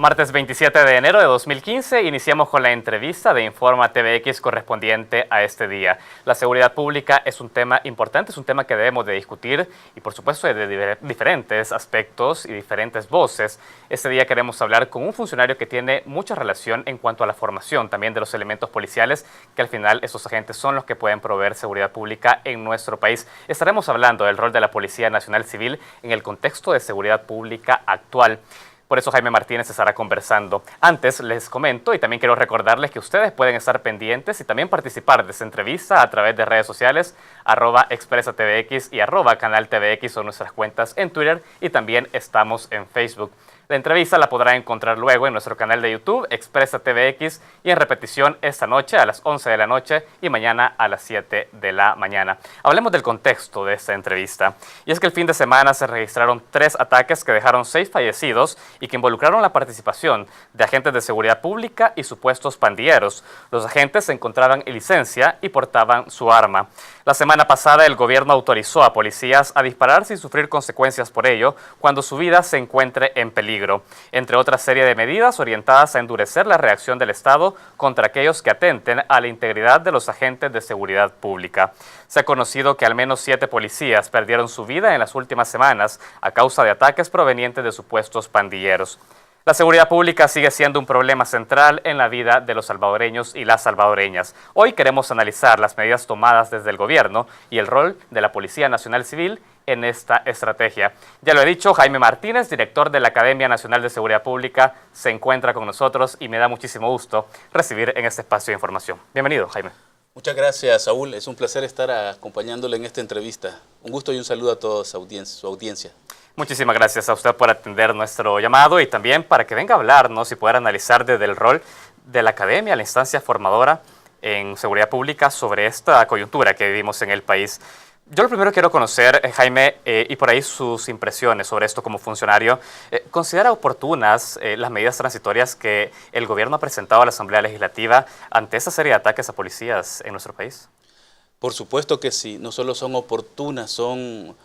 Martes 27 de enero de 2015 iniciamos con la entrevista de Informa TVX correspondiente a este día. La seguridad pública es un tema importante, es un tema que debemos de discutir y por supuesto de diferentes aspectos y diferentes voces. Este día queremos hablar con un funcionario que tiene mucha relación en cuanto a la formación también de los elementos policiales, que al final esos agentes son los que pueden proveer seguridad pública en nuestro país. Estaremos hablando del rol de la Policía Nacional Civil en el contexto de seguridad pública actual. Por eso Jaime Martínez estará conversando. Antes les comento y también quiero recordarles que ustedes pueden estar pendientes y también participar de esta entrevista a través de redes sociales, @expresatvx y @canaltvx son nuestras cuentas en Twitter y también estamos en Facebook. La entrevista la podrá encontrar luego en nuestro canal de YouTube, Expresa TVX, y en repetición esta noche a las 11 de la noche y mañana a las 7 de la mañana. Hablemos del contexto de esta entrevista. Y es que el fin de semana se registraron 3 ataques que dejaron 6 fallecidos y que involucraron la participación de agentes de seguridad pública y supuestos pandilleros. Los agentes se encontraban en licencia y portaban su arma. La semana pasada el gobierno autorizó a policías a disparar sin sufrir consecuencias por ello cuando su vida se encuentre en peligro, entre otra serie de medidas orientadas a endurecer la reacción del Estado contra aquellos que atenten a la integridad de los agentes de seguridad pública. Se ha conocido que al menos 7 policías perdieron su vida en las últimas semanas a causa de ataques provenientes de supuestos pandilleros. La seguridad pública sigue siendo un problema central en la vida de los salvadoreños y las salvadoreñas. Hoy queremos analizar las medidas tomadas desde el gobierno y el rol de la Policía Nacional Civil en esta estrategia. Ya lo he dicho, Jaime Martínez, director de la Academia Nacional de Seguridad Pública, se encuentra con nosotros y me da muchísimo gusto recibir en este espacio de información. Bienvenido, Jaime. Muchas gracias, Saúl. Es un placer estar acompañándole en esta entrevista. Un gusto y un saludo a toda su audiencia. Muchísimas gracias a usted por atender nuestro llamado y también para que venga a hablarnos y poder analizar desde el rol de la academia, la instancia formadora en seguridad pública sobre esta coyuntura que vivimos en el país. Yo lo primero quiero conocer, Jaime, y por ahí sus impresiones sobre esto como funcionario. ¿Considera oportunas las medidas transitorias que el gobierno ha presentado a la Asamblea Legislativa ante esta serie de ataques a policías en nuestro país? Por supuesto que sí. No solo son oportunas, son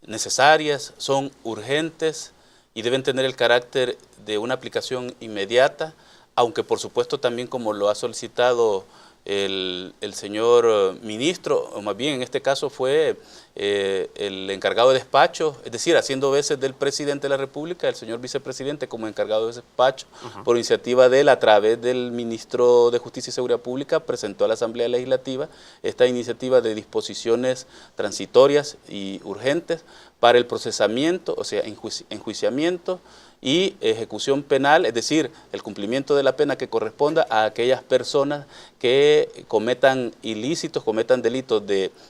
necesarias, son urgentes y deben tener el carácter de una aplicación inmediata, aunque por supuesto también, como lo ha solicitado el señor ministro, o más bien en este caso fue el encargado de despacho, es decir, haciendo veces del presidente de la República, el señor vicepresidente como encargado de despacho, por iniciativa de él, a través del ministro de Justicia y Seguridad Pública, presentó a la Asamblea Legislativa esta iniciativa de disposiciones transitorias y urgentes para el procesamiento, o sea, enjuiciamiento y ejecución penal, es decir, el cumplimiento de la pena que corresponda a aquellas personas que cometan ilícitos, cometan delitos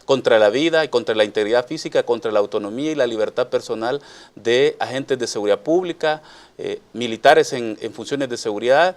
contra la vida y contra la integridad física, contra la autonomía y la libertad personal de agentes de seguridad pública, militares en funciones de seguridad,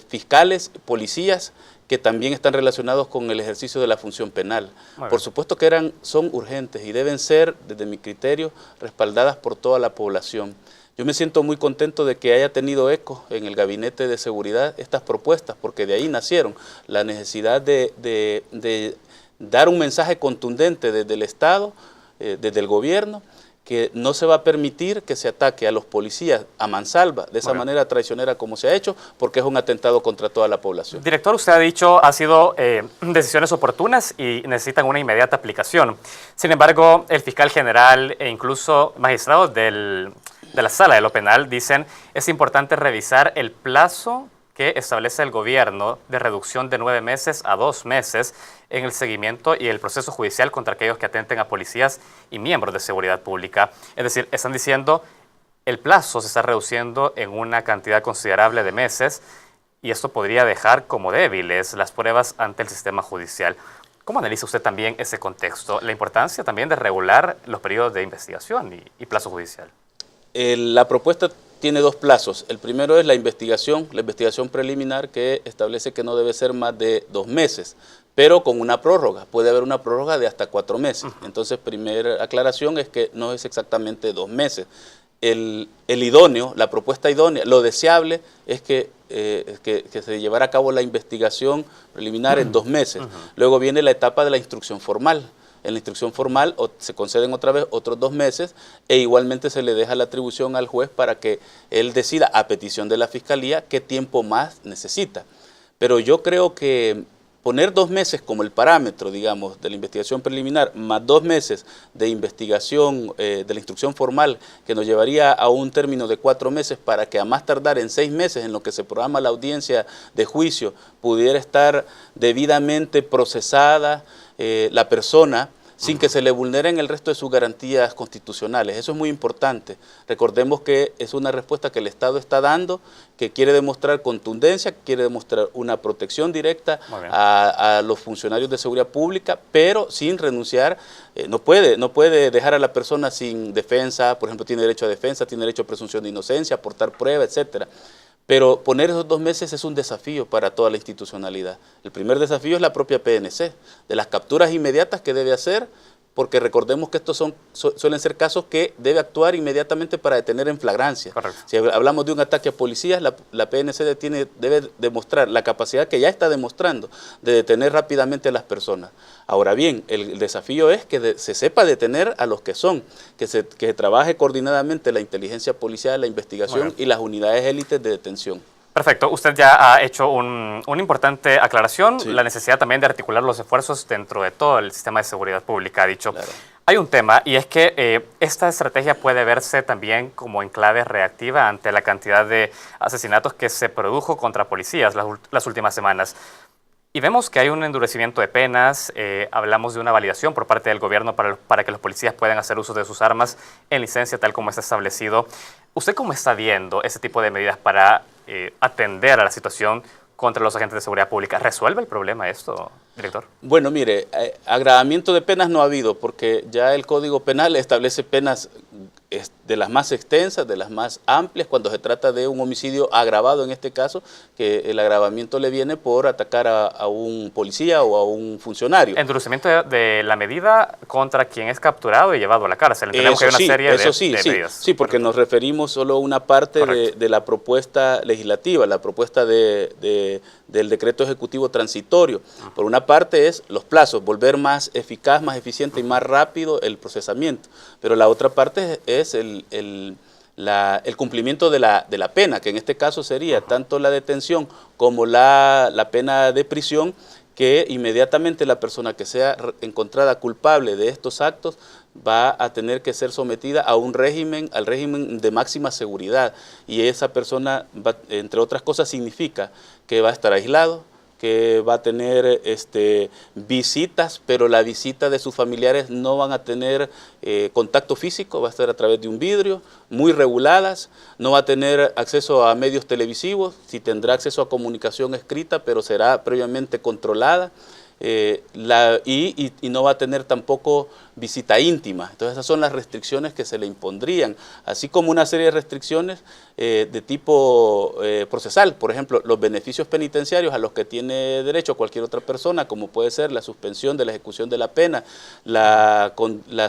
fiscales, policías, que también están relacionados con el ejercicio de la función penal. Por supuesto que son urgentes y deben ser, desde mi criterio, respaldadas por toda la población. Yo me siento muy contento de que haya tenido eco en el Gabinete de Seguridad estas propuestas, porque de ahí nacieron la necesidad de dar un mensaje contundente desde el Estado, desde el gobierno, que no se va a permitir que se ataque a los policías a mansalva, de esa manera traicionera como se ha hecho, porque es un atentado contra toda la población. Director, usted ha dicho, ha sido decisiones oportunas y necesitan una inmediata aplicación. Sin embargo, el fiscal general e incluso magistrados de la Sala de lo Penal dicen es importante revisar el plazo que establece el gobierno de reducción de 9 meses a 2 meses en el seguimiento y el proceso judicial contra aquellos que atenten a policías y miembros de seguridad pública. Es decir, están diciendo el plazo se está reduciendo en una cantidad considerable de meses y esto podría dejar como débiles las pruebas ante el sistema judicial. ¿Cómo analiza usted también ese contexto? La importancia también de regular los periodos de investigación y plazo judicial. La propuesta tiene 2 plazos. El primero es la investigación preliminar, que establece que no debe ser más de 2 meses, pero con una prórroga. Puede haber una prórroga de hasta 4 meses. Entonces, primera aclaración es que no es exactamente 2 meses. El idóneo, la propuesta idónea, lo deseable es que se llevara a cabo la investigación preliminar en 2 meses. Luego viene la etapa de la instrucción formal. en la instrucción formal, o se conceden otra vez otros 2 meses, e igualmente se le deja la atribución al juez para que él decida, a petición de la Fiscalía, qué tiempo más necesita. Pero yo creo que poner 2 meses como el parámetro, digamos, de la investigación preliminar, más 2 meses de investigación de la instrucción formal, que nos llevaría a un término de 4 meses para que a más tardar en 6 meses, en lo que se programa la audiencia de juicio, pudiera estar debidamente procesada la persona, sin que se le vulneren el resto de sus garantías constitucionales. Eso es muy importante. Recordemos que es una respuesta que el Estado está dando, que quiere demostrar contundencia, que quiere demostrar una protección directa a los funcionarios de seguridad pública, pero sin renunciar. No puede dejar a la persona sin defensa. Por ejemplo, tiene derecho a defensa, tiene derecho a presunción de inocencia, aportar prueba, etcétera. Pero poner esos 2 meses es un desafío para toda la institucionalidad. El primer desafío es la propia PNC, de las capturas inmediatas que debe hacer, porque recordemos que estos suelen ser casos que debe actuar inmediatamente para detener en flagrancia. Correcto. Si hablamos de un ataque a policías, la PNC debe demostrar la capacidad que ya está demostrando de detener rápidamente a las personas. Ahora bien, el desafío es que se sepa detener a los que son, que se trabaje coordinadamente la inteligencia policial, la investigación y las unidades élites de detención. Perfecto. Usted ya ha hecho una importante aclaración, Sí. la necesidad también de articular los esfuerzos dentro de todo el sistema de seguridad pública, ha dicho. Claro. Hay un tema, y es que esta estrategia puede verse también como en clave reactiva ante la cantidad de asesinatos que se produjo contra policías las últimas semanas. Y vemos que hay un endurecimiento de penas, hablamos de una validación por parte del gobierno para que los policías puedan hacer uso de sus armas en licencia tal como está establecido. ¿Usted cómo está viendo ese tipo de medidas para atender a la situación contra los agentes de seguridad pública? ¿Resuelve el problema esto, director? Bueno, mire, agravamiento de penas no ha habido, porque ya el Código Penal establece penas de las más extensas, de las más amplias, cuando se trata de un homicidio agravado en este caso, que el agravamiento le viene por atacar a un policía o a un funcionario. Endurecimiento de la medida contra quien es capturado y llevado a la cárcel. Entendemos que hay una serie de medidas. Sí, porque nos referimos solo a una parte de la propuesta legislativa, la propuesta del decreto ejecutivo transitorio. Por una parte es los plazos, volver más eficaz, más eficiente y más rápido el procesamiento. Pero la otra parte es el cumplimiento de la pena, que en este caso sería tanto la detención como la pena de prisión, que inmediatamente la persona que sea encontrada culpable de estos actos va a tener que ser sometida a al régimen de máxima seguridad. Y esa persona, entre otras cosas, significa que va a estar aislado, que va a tener visitas, pero la visita de sus familiares no van a tener contacto físico, va a estar a través de un vidrio, muy reguladas, no va a tener acceso a medios televisivos, sí tendrá acceso a comunicación escrita, pero será previamente controlada. Y no va a tener tampoco visita íntima. Entonces esas son las restricciones que se le impondrían, así como una serie de restricciones de tipo procesal. Por ejemplo, los beneficios penitenciarios a los que tiene derecho cualquier otra persona, como puede ser la suspensión de la ejecución de la pena, la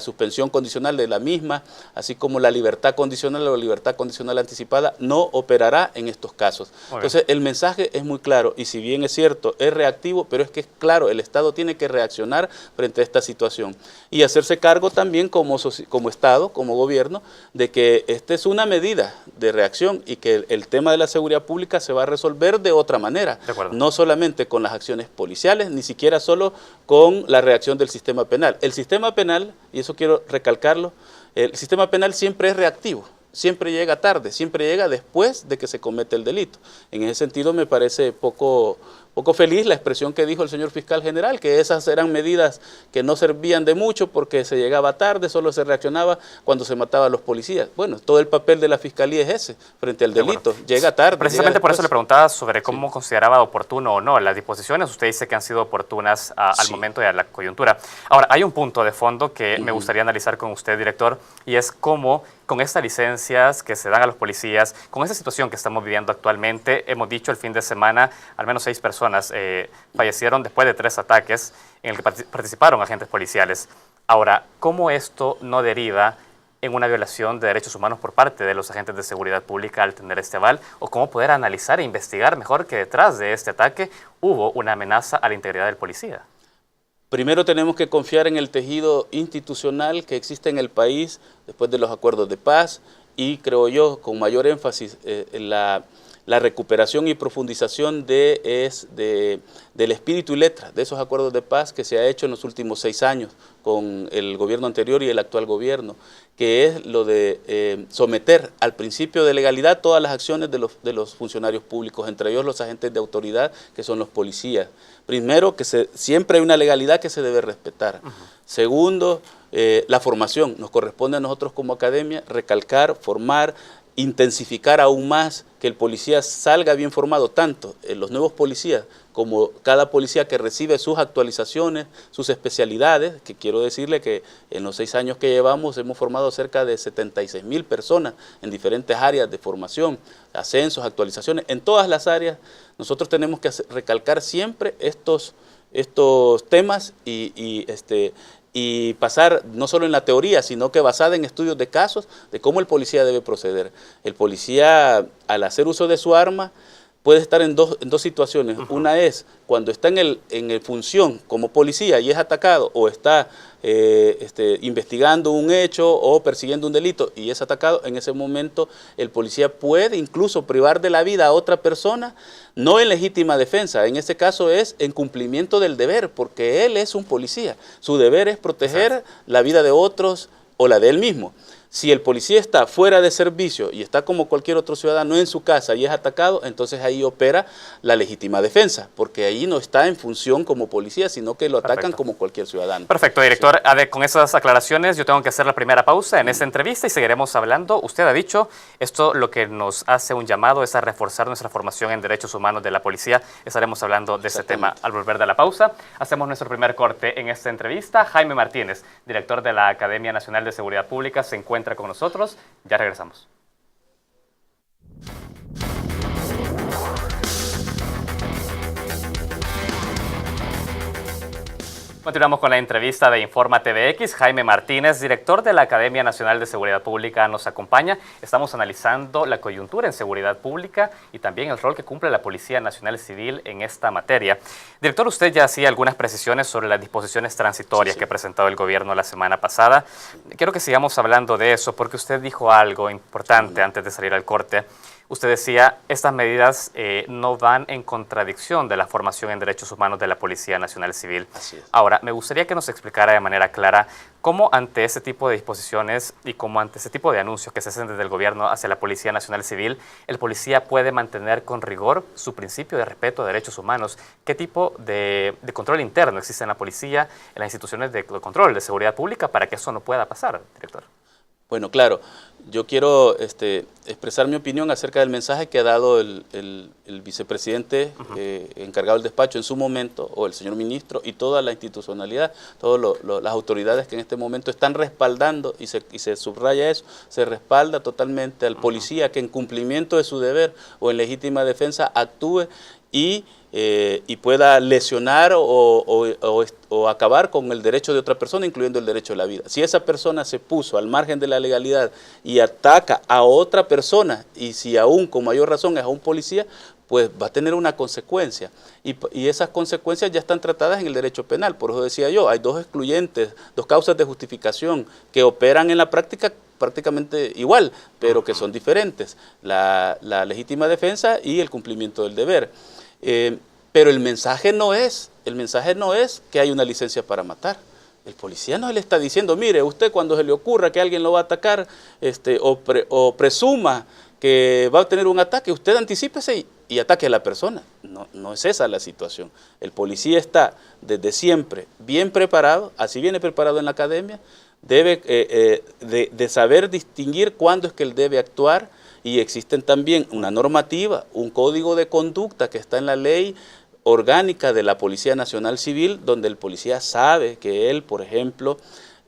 suspensión condicional de la misma, así como la libertad condicional o libertad condicional anticipada, no operará en estos casos. Entonces el mensaje es muy claro, y si bien es cierto, es reactivo, pero es que es claro, el Estado tiene que reaccionar frente a esta situación y hacerse cargo también como Estado, como gobierno, de que esta es una medida de reacción y que el tema de la seguridad pública se va a resolver de otra manera, no solamente con las acciones policiales, ni siquiera solo con la reacción del sistema penal. El sistema penal, y eso quiero recalcarlo, el sistema penal siempre es reactivo. Siempre llega tarde, siempre llega después de que se comete el delito. En ese sentido me parece poco feliz la expresión que dijo el señor fiscal general, que esas eran medidas que no servían de mucho porque se llegaba tarde, solo se reaccionaba cuando se mataba a los policías. Bueno, todo el papel de la fiscalía es ese, frente al delito, llega tarde. Precisamente por eso le preguntaba sobre cómo consideraba oportuno o no las disposiciones. Usted dice que han sido oportunas al momento de la coyuntura. Ahora, hay un punto de fondo que me gustaría analizar con usted, director, y es cómo con estas licencias que se dan a los policías, con esta situación que estamos viviendo actualmente, hemos dicho el fin de semana, al menos 6 personas fallecieron después de 3 ataques en el que participaron agentes policiales. Ahora, ¿cómo esto no deriva en una violación de derechos humanos por parte de los agentes de seguridad pública al tener este aval? ¿O cómo poder analizar e investigar mejor que detrás de este ataque hubo una amenaza a la integridad del policía? Primero tenemos que confiar en el tejido institucional que existe en el país después de los acuerdos de paz y, creo yo, con mayor énfasis en la recuperación y profundización del espíritu y letra de esos acuerdos de paz que se ha hecho en los últimos 6 años con el gobierno anterior y el actual gobierno, que es lo de someter al principio de legalidad todas las acciones de los funcionarios públicos, entre ellos los agentes de autoridad, que son los policías. Primero, que siempre hay una legalidad que se debe respetar. Segundo, la formación. Nos corresponde a nosotros como academia recalcar, formar, intensificar aún más, que el policía salga bien formado, tanto los nuevos policías como cada policía que recibe sus actualizaciones, sus especialidades, que quiero decirle que en los 6 años que llevamos hemos formado cerca de 76,000 personas en diferentes áreas de formación, ascensos, actualizaciones, en todas las áreas. Nosotros tenemos que recalcar siempre estos temas y pasar no solo en la teoría, sino que basada en estudios de casos de cómo el policía debe proceder. El policía, al hacer uso de su arma, puede estar en dos situaciones. Una es cuando está en función como policía y es atacado, o está investigando un hecho o persiguiendo un delito y es atacado. En ese momento el policía puede incluso privar de la vida a otra persona, no en legítima defensa, en este caso es en cumplimiento del deber, porque él es un policía. Su deber es proteger la vida de otros o la de él mismo. Si el policía está fuera de servicio y está como cualquier otro ciudadano en su casa y es atacado, entonces ahí opera la legítima defensa, porque ahí no está en función como policía, sino que lo atacan como cualquier ciudadano. Perfecto, director. Sí. A ver, con esas aclaraciones yo tengo que hacer la primera pausa en esta entrevista y seguiremos hablando. Usted ha dicho, esto lo que nos hace un llamado es a reforzar nuestra formación en derechos humanos de la policía. Estaremos hablando de ese tema al volver de la pausa. Hacemos nuestro primer corte en esta entrevista. Jaime Martínez, director de la Academia Nacional de Seguridad Pública, se encuentra con nosotros. Ya regresamos. Continuamos con la entrevista de Informa TVX. Jaime Martínez, director de la Academia Nacional de Seguridad Pública, nos acompaña. Estamos analizando la coyuntura en seguridad pública y también el rol que cumple la Policía Nacional Civil en esta materia. Director, usted ya hacía algunas precisiones sobre las disposiciones transitorias que presentó el gobierno la semana pasada. Quiero que sigamos hablando de eso porque usted dijo algo importante antes de salir al corte. Usted decía, estas medidas no van en contradicción de la formación en derechos humanos de la Policía Nacional Civil. Así es. Ahora, me gustaría que nos explicara de manera clara cómo ante ese tipo de disposiciones y cómo ante ese tipo de anuncios que se hacen desde el gobierno hacia la Policía Nacional Civil, el policía puede mantener con rigor su principio de respeto a derechos humanos. ¿Qué tipo de control interno existe en la policía, en las instituciones de control de seguridad pública para que eso no pueda pasar, director? Bueno, claro, yo quiero expresar mi opinión acerca del mensaje que ha dado el vicepresidente encargado del despacho en su momento, o el señor ministro, y toda la institucionalidad, todas las autoridades que en este momento están respaldando, y se subraya eso, se respalda totalmente al policía que en cumplimiento de su deber o en legítima defensa actúe y pueda lesionar o acabar con el derecho de otra persona, incluyendo el derecho a la vida. Si esa persona se puso al margen de la legalidad y ataca a otra persona, y si aún con mayor razón es a un policía, pues va a tener una consecuencia. Y esas consecuencias ya están tratadas en el derecho penal. Por eso decía yo, hay dos excluyentes, dos causas de justificación que operan en la práctica prácticamente igual, pero que son diferentes. La legítima defensa y el cumplimiento del deber. Pero el mensaje no es que hay una licencia para matar. El policía no le está diciendo, mire, usted cuando se le ocurra que alguien lo va a atacar o presuma que va a tener un ataque, usted anticípese y ataque a la persona. No es esa la situación. El policía está desde siempre bien preparado, así viene preparado en la academia, debe de saber distinguir cuándo es que él debe actuar. Y existen también una normativa, un código de conducta que está en la ley orgánica de la Policía Nacional Civil, donde el policía sabe que él, por ejemplo,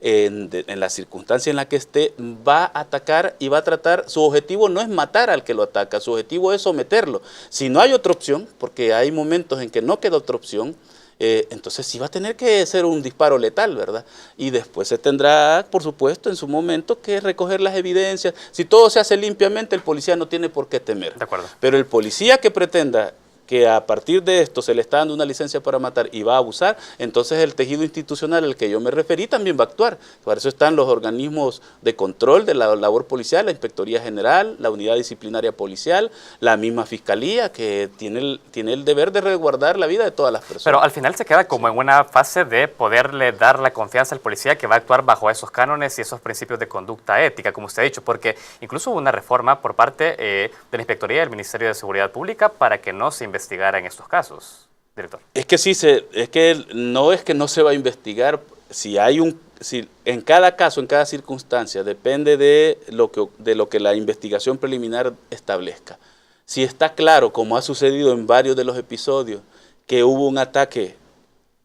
en la circunstancia en la que esté, va a atacar y va a tratar, su objetivo no es matar al que lo ataca, su objetivo es someterlo. Si no hay otra opción, porque hay momentos en que no queda otra opción, entonces sí va a tener que ser un disparo letal, ¿verdad? Y después se tendrá, por supuesto, en su momento que recoger las evidencias. Si todo se hace limpiamente, el policía no tiene por qué temer. De acuerdo. Pero el policía que pretenda que a partir de esto se le está dando una licencia para matar y va a abusar, entonces el tejido institucional al que yo me referí también va a actuar. Para eso están los organismos de control de la labor policial, la Inspectoría General, la Unidad Disciplinaria Policial, la misma Fiscalía, que tiene el deber de resguardar la vida de todas las personas. Pero al final se queda como en una fase de poderle dar la confianza al policía que va a actuar bajo esos cánones y esos principios de conducta ética, como usted ha dicho, porque incluso hubo una reforma por parte de la Inspectoría del Ministerio de Seguridad Pública para que no se investigara en estos casos, director. Es que sí, es que no se va a investigar. Si en cada caso, en cada circunstancia, depende de lo que la investigación preliminar establezca. Si está claro, como ha sucedido en varios de los episodios, que hubo un ataque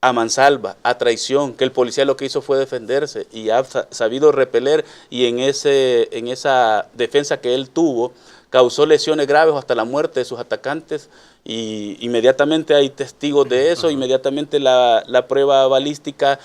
a mansalva, a traición, que el policía lo que hizo fue defenderse y ha sabido repeler, y en esa defensa que él tuvo causó lesiones graves o hasta la muerte de sus atacantes, y inmediatamente hay testigos de eso, inmediatamente la prueba balística,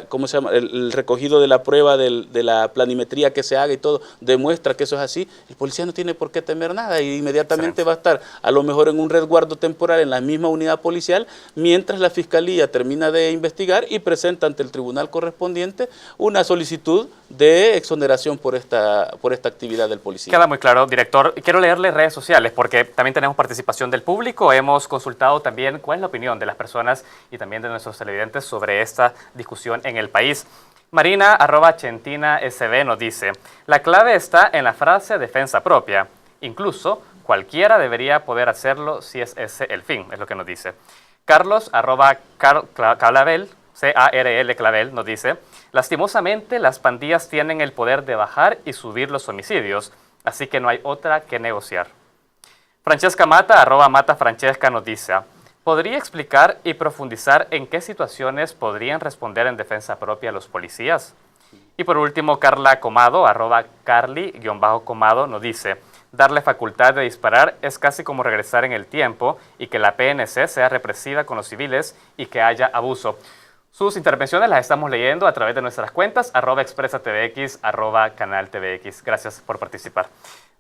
¿cómo se llama? El recogido de la prueba de la planimetría que se haga y todo, demuestra que eso es así. El policía no tiene por qué temer nada y inmediatamente va a estar a lo mejor en un resguardo temporal en la misma unidad policial, mientras la Fiscalía termina de investigar y presenta ante el tribunal correspondiente una solicitud de exoneración por esta actividad del policía. Queda muy claro, director. Quiero leerle redes sociales porque también tenemos participación del público. Hemos consultado también cuál es la opinión de las personas y también de nuestros televidentes sobre esta discusión en el país. Marina, @ChentinaSB, nos dice: la clave está en la frase defensa propia. Incluso cualquiera debería poder hacerlo si es ese el fin, es lo que nos dice. Carlos, @Clavel, CARL Clavel, nos dice: lastimosamente las pandillas tienen el poder de bajar y subir los homicidios, así que no hay otra que negociar. Francesca Mata, @MataFrancesca, nos dice: ¿podría explicar y profundizar en qué situaciones podrían responder en defensa propia los policías? Y por último, Carla Comado, @Carly_Comado, nos dice: darle facultad de disparar es casi como regresar en el tiempo y que la PNC sea represiva con los civiles y que haya abuso. Sus intervenciones las estamos leyendo a través de nuestras cuentas, @ExpresaTVX, @CanalTVX. Gracias por participar.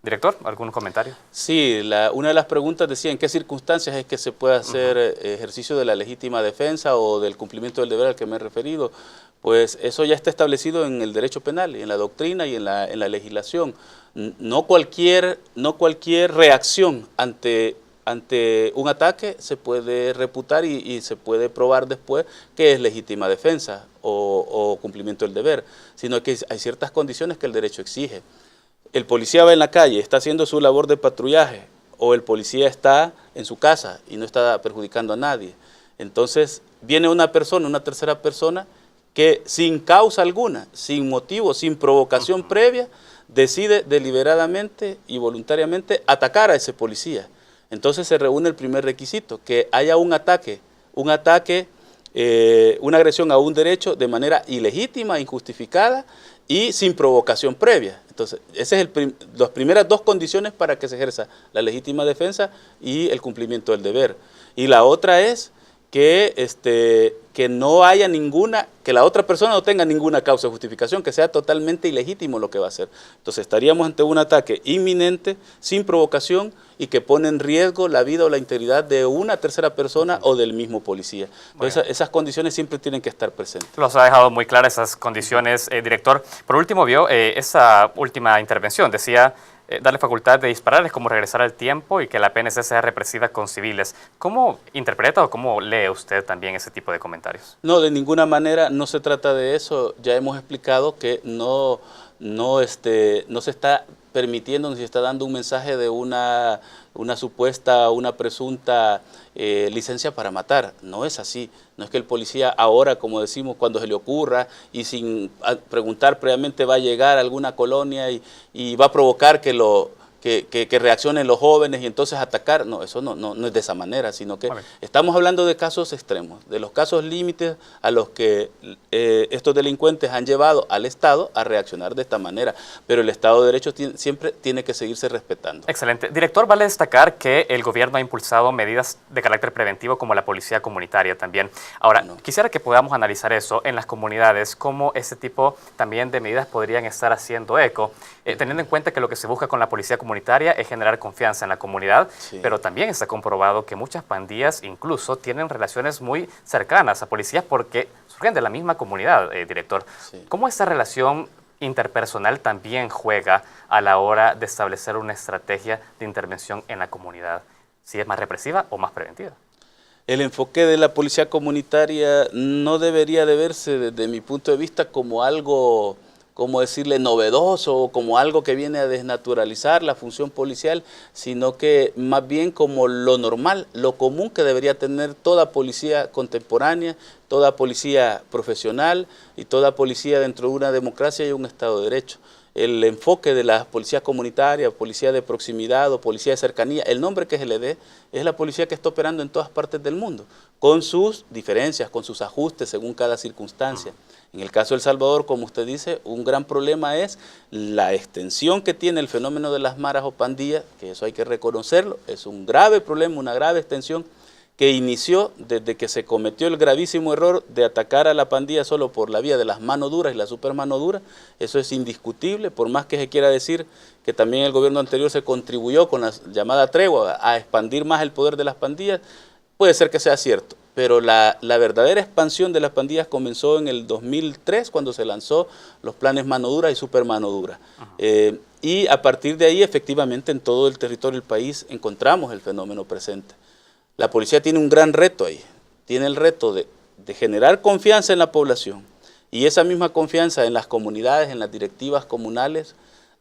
Director, ¿algún comentario? Sí, una de las preguntas decía: ¿en qué circunstancias es que se puede hacer ejercicio de la legítima defensa o del cumplimiento del deber al que me he referido? Pues eso ya está establecido en el derecho penal, en la doctrina y en la legislación. No cualquier reacción ante un ataque se puede reputar y se puede probar después que es legítima defensa o cumplimiento del deber, sino que hay ciertas condiciones que el derecho exige. El policía va en la calle, está haciendo su labor de patrullaje, o el policía está en su casa y no está perjudicando a nadie. Entonces viene una tercera persona, que sin causa alguna, sin motivo, sin provocación previa, decide deliberadamente y voluntariamente atacar a ese policía. Entonces se reúne el primer requisito: que haya una agresión a un derecho de manera ilegítima, injustificada y sin provocación previa. Entonces, esas son las primeras dos condiciones para que se ejerza la legítima defensa y el cumplimiento del deber. Y la otra es que no haya que la otra persona no tenga ninguna causa de justificación, que sea totalmente ilegítimo lo que va a hacer. Entonces estaríamos ante un ataque inminente, sin provocación, y que pone en riesgo la vida o la integridad de una tercera persona o del mismo policía. Entonces, esas condiciones siempre tienen que estar presentes. Los ha dejado muy claras esas condiciones, director. Por último, vio esa última intervención, decía: darle facultad de disparar es como regresar al tiempo y que la PNC sea represiva con civiles. ¿Cómo interpreta o cómo lee usted también ese tipo de comentarios? No, de ninguna manera, no se trata de eso. Ya hemos explicado que no se está permitiendo ni se está dando un mensaje de una presunta licencia para matar. No es así. No es que el policía ahora, como decimos, cuando se le ocurra y sin preguntar previamente va a llegar a alguna colonia y va a provocar que reaccionen los jóvenes y entonces atacar. No, eso no es de esa manera, sino que estamos hablando de casos extremos, de los casos límites a los que estos delincuentes han llevado al Estado a reaccionar de esta manera, pero el Estado de Derecho siempre tiene que seguirse respetando. Excelente. Director, vale destacar que el gobierno ha impulsado medidas de carácter preventivo como la policía comunitaria también. Ahora, quisiera que podamos analizar eso en las comunidades, cómo ese tipo también de medidas podrían estar haciendo eco, teniendo en cuenta que lo que se busca con la policía comunitaria comunitaria es generar confianza en la comunidad, Sí. pero también está comprobado que muchas pandillas incluso tienen relaciones muy cercanas a policías porque surgen de la misma comunidad, director. Sí. ¿Cómo esta relación interpersonal también juega a la hora de establecer una estrategia de intervención en la comunidad? ¿Si es más represiva o más preventiva? El enfoque de la policía comunitaria no debería de verse desde mi punto de vista como algo, como decirle, novedoso o como algo que viene a desnaturalizar la función policial, sino que más bien como lo normal, lo común que debería tener toda policía contemporánea, toda policía profesional y toda policía dentro de una democracia y un Estado de Derecho. El enfoque de la policía comunitaria, policía de proximidad o policía de cercanía, el nombre que se le dé, es la policía que está operando en todas partes del mundo, con sus diferencias, con sus ajustes según cada circunstancia. En el caso de El Salvador, como usted dice, un gran problema es la extensión que tiene el fenómeno de las maras o pandillas, que eso hay que reconocerlo, es un grave problema, una grave extensión, que inició desde que se cometió el gravísimo error de atacar a la pandilla solo por la vía de las manos duras y la super mano dura. Eso es indiscutible, por más que se quiera decir que también el gobierno anterior se contribuyó con la llamada tregua a expandir más el poder de las pandillas, puede ser que sea cierto, pero la verdadera expansión de las pandillas comenzó en el 2003 cuando se lanzó los planes mano dura y super mano dura. Y a partir de ahí, efectivamente, en todo el territorio del país encontramos el fenómeno presente. La policía tiene un gran reto ahí, tiene el reto de generar confianza en la población y esa misma confianza en las comunidades, en las directivas comunales,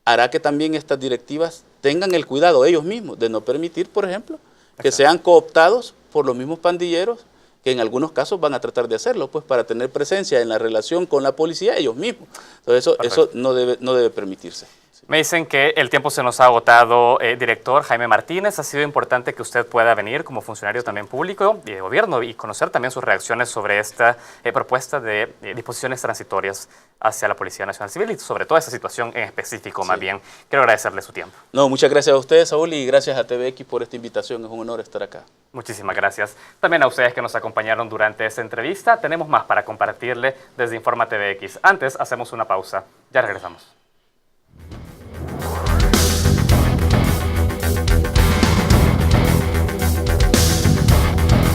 hará que también estas directivas tengan el cuidado ellos mismos de no permitir, por ejemplo, que sean cooptados por los mismos pandilleros que en algunos casos van a tratar de hacerlo, pues para tener presencia en la relación con la policía ellos mismos. Entonces eso no debe permitirse. Me dicen que el tiempo se nos ha agotado, director Jaime Martínez. Ha sido importante que usted pueda venir como funcionario también público y de gobierno y conocer también sus reacciones sobre esta propuesta de disposiciones transitorias hacia la Policía Nacional Civil y sobre toda esta situación en específico, más bien. Quiero agradecerle su tiempo. No, muchas gracias a ustedes, Saúl, y gracias a TVX por esta invitación. Es un honor estar acá. Muchísimas gracias. También a ustedes que nos acompañaron durante esta entrevista. Tenemos más para compartirle desde Informa TVX. Antes, hacemos una pausa. Ya regresamos.